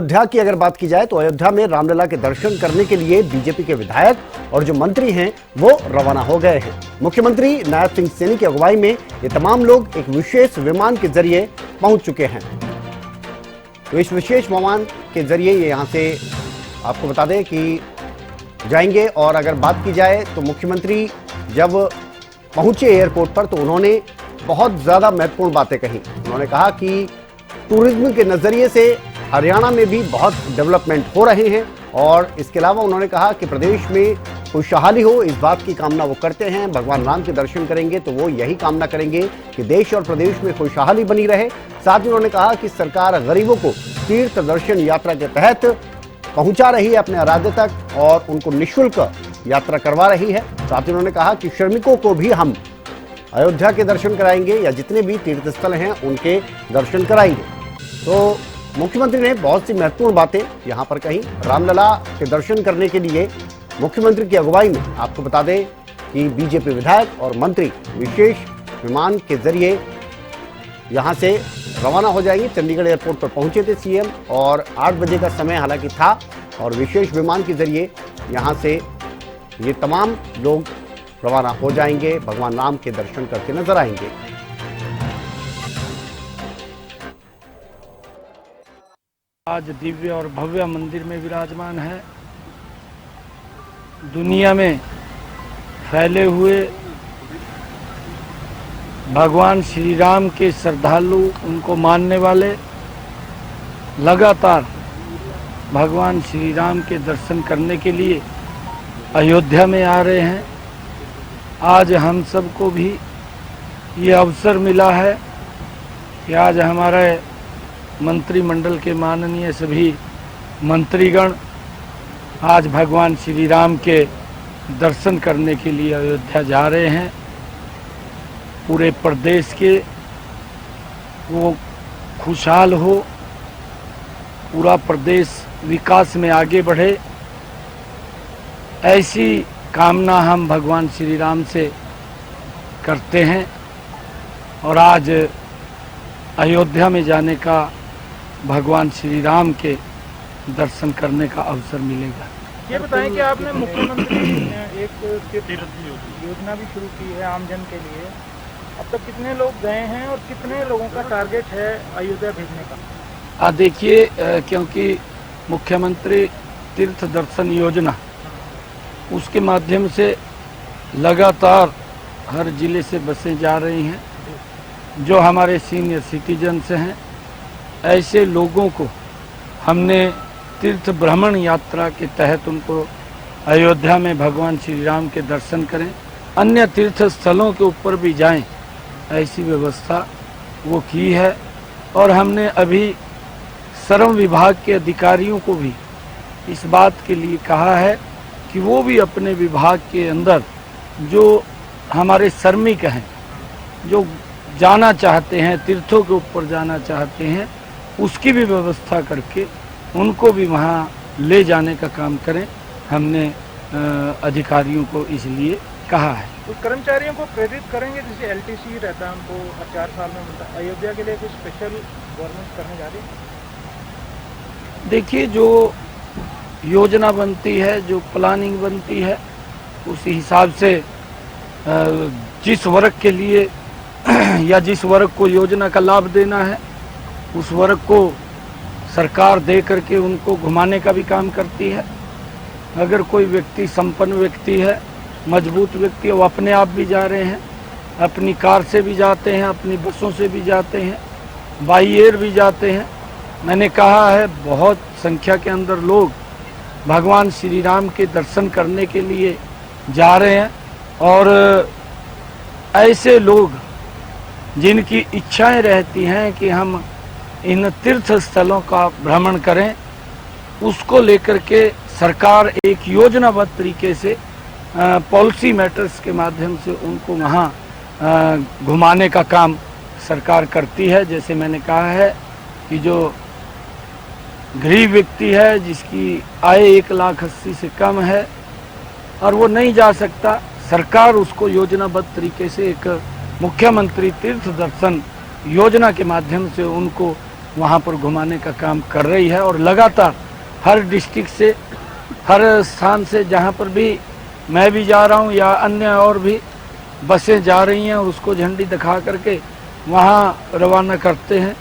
अयोध्या की अगर बात की जाए तो अयोध्या में रामलला के दर्शन करने के लिए बीजेपी के विधायक और जो मंत्री हैं वो रवाना हो गए हैं। मुख्यमंत्री नायब सिंह सैनी की अगुवाई में ये तमाम लोग एक विशेष विमान के जरिए पहुंच चुके हैं। तो इस विशेष विमान के जरिए ये यहां से आपको बता दें कि जाएंगे। और अगर बात की जाए तो मुख्यमंत्री जब पहुंचे एयरपोर्ट पर तो उन्होंने बहुत ज्यादा महत्वपूर्ण बातें कही। उन्होंने कहा कि टूरिज्म के नजरिए से हरियाणा में भी बहुत डेवलपमेंट हो रहे हैं और इसके अलावा उन्होंने कहा कि प्रदेश में खुशहाली हो, इस बात की कामना वो करते हैं। भगवान राम के दर्शन करेंगे तो वो यही कामना करेंगे कि देश और प्रदेश में खुशहाली बनी रहे। साथ ही उन्होंने कहा कि सरकार गरीबों को तीर्थ दर्शन यात्रा के तहत पहुंचा रही है अपने आराध्य तक और उनको निःशुल्क यात्रा करवा रही है। साथ ही उन्होंने कहा कि श्रमिकों को भी हम अयोध्या के दर्शन कराएंगे या जितने भी तीर्थ स्थल हैं उनके दर्शन कराएंगे। तो मुख्यमंत्री ने बहुत सी महत्वपूर्ण बातें यहां पर कही। रामलला के दर्शन करने के लिए मुख्यमंत्री की अगुवाई में आपको बता दें कि बीजेपी विधायक और मंत्री विशेष विमान के जरिए यहां से रवाना हो जाएंगे। चंडीगढ़ एयरपोर्ट पर पहुंचे थे सीएम और 8 बजे का समय हालांकि था और विशेष विमान के जरिए यहां से ये तमाम लोग रवाना हो जाएंगे, भगवान राम के दर्शन करके नजर आएंगे। आज दिव्य और भव्य मंदिर में विराजमान है। दुनिया में फैले हुए भगवान श्री राम के श्रद्धालु, उनको मानने वाले लगातार भगवान श्री राम के दर्शन करने के लिए अयोध्या में आ रहे हैं। आज हम सबको भी ये अवसर मिला है कि आज हमारे मंत्रिमंडल के माननीय सभी मंत्रीगण आज भगवान श्री राम के दर्शन करने के लिए अयोध्या जा रहे हैं। पूरे प्रदेश के वो खुशहाल हो, पूरा प्रदेश विकास में आगे बढ़े, ऐसी कामना हम भगवान श्री राम से करते हैं। और आज अयोध्या में जाने का भगवान श्री राम के दर्शन करने का अवसर मिलेगा। ये बताएं कि आपने मुख्यमंत्री एक तीर्थ योजना भी शुरू की है आमजन के लिए। अब तक कितने लोग गए हैं और कितने लोगों का टारगेट है अयोध्या भेजने का? देखिए, क्योंकि मुख्यमंत्री तीर्थ दर्शन योजना उसके माध्यम से लगातार हर जिले से बसें जा रही हैं। जो हमारे सीनियर सिटीजन्स हैं, ऐसे लोगों को हमने तीर्थ भ्रमण यात्रा के तहत उनको अयोध्या में भगवान श्री राम के दर्शन करें, अन्य तीर्थ स्थलों के ऊपर भी जाएं, ऐसी व्यवस्था वो की है। और हमने अभी श्रम विभाग के अधिकारियों को भी इस बात के लिए कहा है कि वो भी अपने विभाग के अंदर जो हमारे श्रमिक हैं, जो जाना चाहते हैं, तीर्थों के ऊपर जाना चाहते हैं, उसकी भी व्यवस्था करके उनको भी वहाँ ले जाने का काम करें। हमने अधिकारियों को इसलिए कहा है। तो कर्मचारियों को प्रेरित करेंगे, जैसे एलटीसी रहता है हमको हर 4 साल में मिलता है, अयोध्या के लिए कुछ स्पेशल गवर्नमेंट करने जा रही है? देखिए, जो योजना बनती है, जो प्लानिंग बनती है, उस हिसाब से जिस वर्ग के लिए या जिस वर्ग को योजना का लाभ देना है उस वर्ग को सरकार दे करके उनको घुमाने का भी काम करती है। अगर कोई व्यक्ति संपन्न व्यक्ति है, मजबूत व्यक्ति है, वो अपने आप भी जा रहे हैं, अपनी कार से भी जाते हैं, अपनी बसों से भी जाते हैं, बाई एयर भी जाते हैं। मैंने कहा है बहुत संख्या के अंदर लोग भगवान श्री राम के दर्शन करने के लिए जा रहे हैं। और ऐसे लोग जिनकी इच्छाएं रहती हैं कि हम इन तीर्थ स्थलों का भ्रमण करें, उसको लेकर के सरकार एक योजनाबद्ध तरीके से पॉलिसी मैटर्स के माध्यम से उनको वहाँ घुमाने का काम सरकार करती है। जैसे मैंने कहा है कि जो गरीब व्यक्ति है, जिसकी आय 1,80,000 से कम है और वो नहीं जा सकता, सरकार उसको योजनाबद्ध तरीके से एक मुख्यमंत्री तीर्थ दर्शन योजना के माध्यम से उनको वहाँ पर घुमाने का काम कर रही है। और लगातार हर डिस्ट्रिक्ट से, हर स्थान से जहाँ पर भी मैं भी जा रहा हूँ या अन्य और भी बसें जा रही हैं, उसको झंडी दिखा करके वहाँ रवाना करते हैं।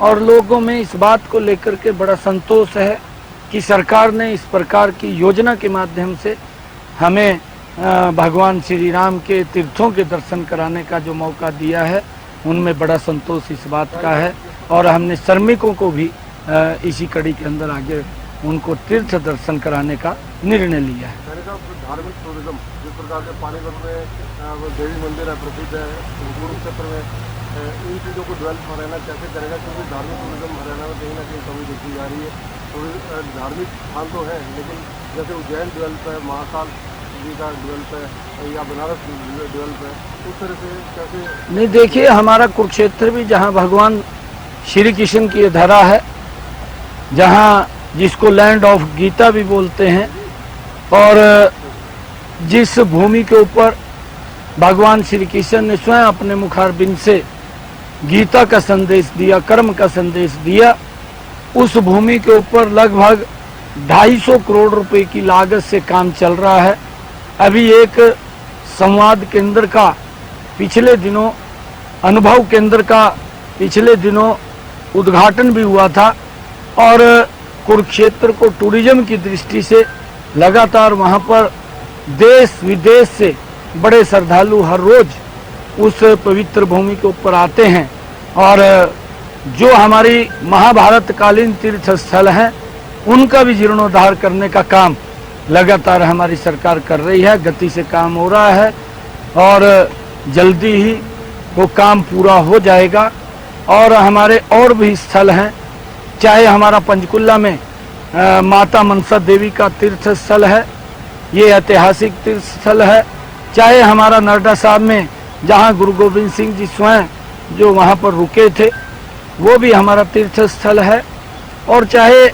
और लोगों में इस बात को लेकर के बड़ा संतोष है कि सरकार ने इस प्रकार की योजना के माध्यम से हमें भगवान श्री राम के तीर्थों के दर्शन कराने का जो मौका दिया है, उनमें बड़ा संतोष इस बात का है। और हमने श्रमिकों को भी इसी कड़ी के अंदर आगे उनको तीर्थ दर्शन कराने का निर्णय लिया है। धार्मिक टूरिज्म जिस प्रकार से पानीपत में देवी मंदिर है, प्रसिद्ध है, कुरुक्षेत्र में इन चीज़ों को डेवलप हरियाणा कैसे करेगा, क्योंकि धार्मिक टूरिज्म हरियाणा में कहीं ना कहीं कमी देखी जा रही है। तो धार्मिक स्थान तो है, लेकिन जैसे उज्जैन डेवलप है, महाकाल जी का डेवलप है या बनारस डेवलप है, उस तरह से कैसे नहीं। देखिए, हमारा कुरुक्षेत्र भी जहाँ भगवान श्री कृष्ण की धरा है, जहाँ जिसको लैंड ऑफ गीता भी बोलते हैं, और जिस भूमि के ऊपर भगवान श्री कृष्ण ने स्वयं अपने मुखारबिंद से गीता का संदेश दिया, कर्म का संदेश दिया, उस भूमि के ऊपर लगभग 250 करोड़ रुपए की लागत से काम चल रहा है। अभी एक संवाद केंद्र का पिछले दिनों, अनुभव केंद्र का पिछले दिनों उद्घाटन भी हुआ था। और कुरुक्षेत्र को टूरिज्म की दृष्टि से लगातार वहाँ पर देश विदेश से बड़े श्रद्धालु हर रोज उस पवित्र भूमि के ऊपर आते हैं। और जो हमारी महाभारत कालीन तीर्थ स्थल हैं, उनका भी जीर्णोद्धार करने का काम लगातार हमारी सरकार कर रही है। गति से काम हो रहा है और जल्दी ही वो काम पूरा हो जाएगा। और हमारे और भी स्थल हैं, चाहे हमारा पंचकुला में माता मनसा देवी का तीर्थ स्थल है, ये ऐतिहासिक तीर्थ स्थल है, चाहे हमारा नरदा साहब में जहाँ गुरु गोविंद सिंह जी स्वयं जो वहाँ पर रुके थे, वो भी हमारा तीर्थ स्थल है, और चाहे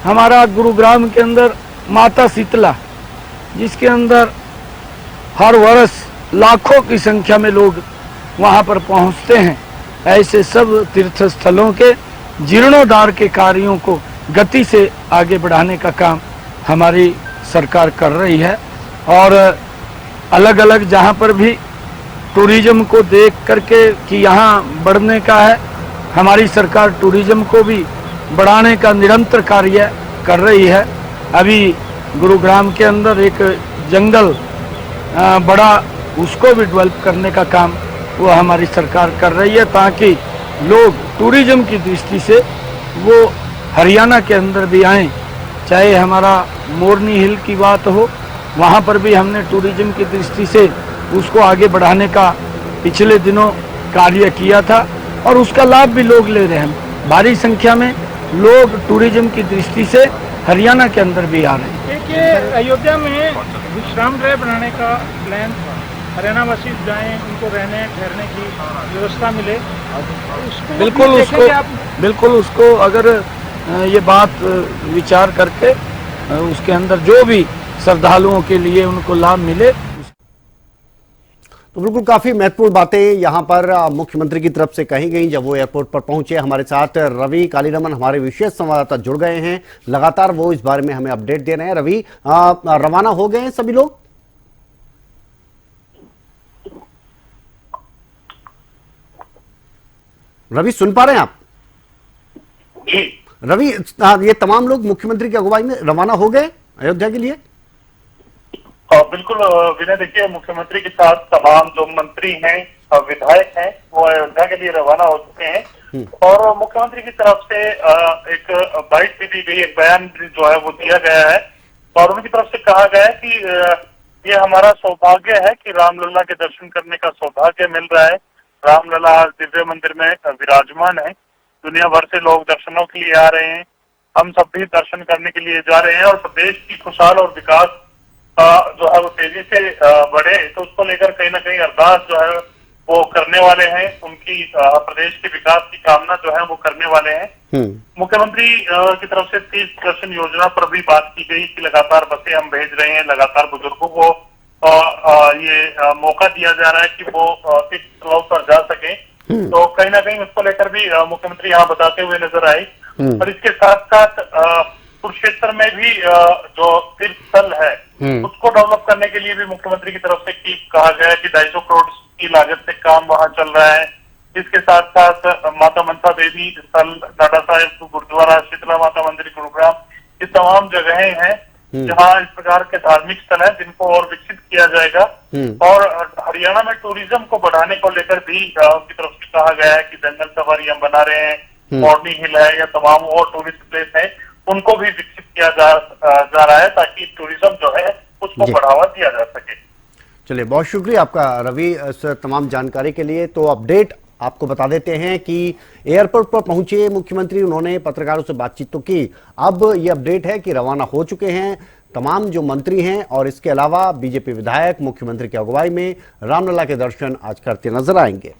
हमारा गुरुग्राम के अंदर माता शीतला, जिसके अंदर हर वर्ष लाखों की संख्या में लोग वहाँ पर पहुँचते हैं। ऐसे सब तीर्थ स्थलों के जीर्णोद्धार के कार्यों को गति से आगे बढ़ाने का काम हमारी सरकार कर रही है। और अलग अलग जहाँ पर भी टूरिज्म को देख करके कि यहाँ बढ़ने का है, हमारी सरकार टूरिज्म को भी बढ़ाने का निरंतर कार्य कर रही है। अभी गुरुग्राम के अंदर एक जंगल बड़ा, उसको भी डेवलप करने का काम वो हमारी सरकार कर रही है, ताकि लोग टूरिज्म की दृष्टि से वो हरियाणा के अंदर भी आएँ। चाहे हमारा मोरनी हिल की बात हो, वहाँ पर भी हमने टूरिज्म की दृष्टि से उसको आगे बढ़ाने का पिछले दिनों कार्य किया था, और उसका लाभ भी लोग ले रहे हैं। भारी संख्या में लोग टूरिज्म की दृष्टि से हरियाणा के अंदर भी आ रहे हैं। एक ये अयोध्या में विश्राम गृह बनाने का प्लान, हरियाणा वासी जाएं, उनको रहने ठहरने की व्यवस्था मिले, उसको बिल्कुल उसको अगर ये बात विचार करके उसके अंदर जो भी श्रद्धालुओं के लिए उनको लाभ मिले। तो बिल्कुल काफी महत्वपूर्ण बातें यहाँ पर मुख्यमंत्री की तरफ से कही गई जब वो एयरपोर्ट पर पहुंचे। हमारे साथ रवि कालीरमन हमारे विशेष संवाददाता जुड़ गए हैं, लगातार वो इस बारे में हमें अपडेट दे रहे हैं। रवि, रवाना हो गए हैं सभी लोग? रवि, सुन पा रहे हैं आप? रवि, ये तमाम लोग मुख्यमंत्री की अगुवाई में रवाना हो गए अयोध्या के लिए? बिल्कुल विनय, देखिए मुख्यमंत्री के साथ तमाम जो मंत्री हैं, विधायक हैं, वो अयोध्या के लिए रवाना हो चुके हैं। और मुख्यमंत्री की तरफ से एक बाइट भी दी गई, एक बयान जो है वो दिया गया है, और उनकी तरफ से कहा गया है कि ये हमारा सौभाग्य है कि रामलला के दर्शन करने का सौभाग्य मिल रहा है। रामलला दिव्य मंदिर में विराजमान है, दुनिया भर से लोग दर्शनों के लिए आ रहे हैं, हम सब भी दर्शन करने के लिए जा रहे हैं, और प्रदेश की खुशहाल और विकास जो है वो तेजी से बढ़े, तो उसको लेकर कहीं ना कहीं अरदास जो है वो करने वाले हैं, उनकी प्रदेश के विकास की कामना जो है वो करने वाले हैं। मुख्यमंत्री की तरफ से तीर्थ दर्शन योजना पर भी बात की गई कि लगातार बसें हम भेज रहे हैं, लगातार बुजुर्गों को ये मौका दिया जा रहा है कि वो तीर्थ स्थलों पर जा सके। तो कहीं ना कहीं उसको लेकर भी मुख्यमंत्री यहाँ बताते हुए नजर आए। और इसके साथ साथ कुरुक्षेत्र में भी जो तीर्थ स्थल है उसको डेवलप करने के लिए भी मुख्यमंत्री की तरफ से कहा गया है कि 250 करोड़ की लागत से काम वहां चल रहा है। इसके साथ साथ माता मनसा देवी स्थल, नाडा साहिब गुरुद्वारा, शीतला माता मंदिर गुरुग्राम, ये तमाम जगहें हैं जहां इस प्रकार के धार्मिक स्थल हैं जिनको और विकसित किया जाएगा। और हरियाणा में टूरिज्म को बढ़ाने को लेकर भी उनकी तरफ से कहा गया है कि जंगल सफारी हम बना रहे हैं, मॉर्नी हिल है या तमाम और टूरिस्ट प्लेस है, उनको भी विकसित किया जा रहा है ताकि टूरिज्म जो है उसको बढ़ावा दिया जा सके। चलिए, बहुत शुक्रिया आपका रवि इस तमाम जानकारी के लिए। तो अपडेट आपको बता देते हैं कि एयरपोर्ट पर पहुंचे मुख्यमंत्री, उन्होंने पत्रकारों से बातचीत तो की। अब ये अपडेट है कि रवाना हो चुके हैं तमाम जो मंत्री हैं और इसके अलावा बीजेपी विधायक मुख्यमंत्री की अगुवाई में रामलला के दर्शन आज करते नजर आएंगे।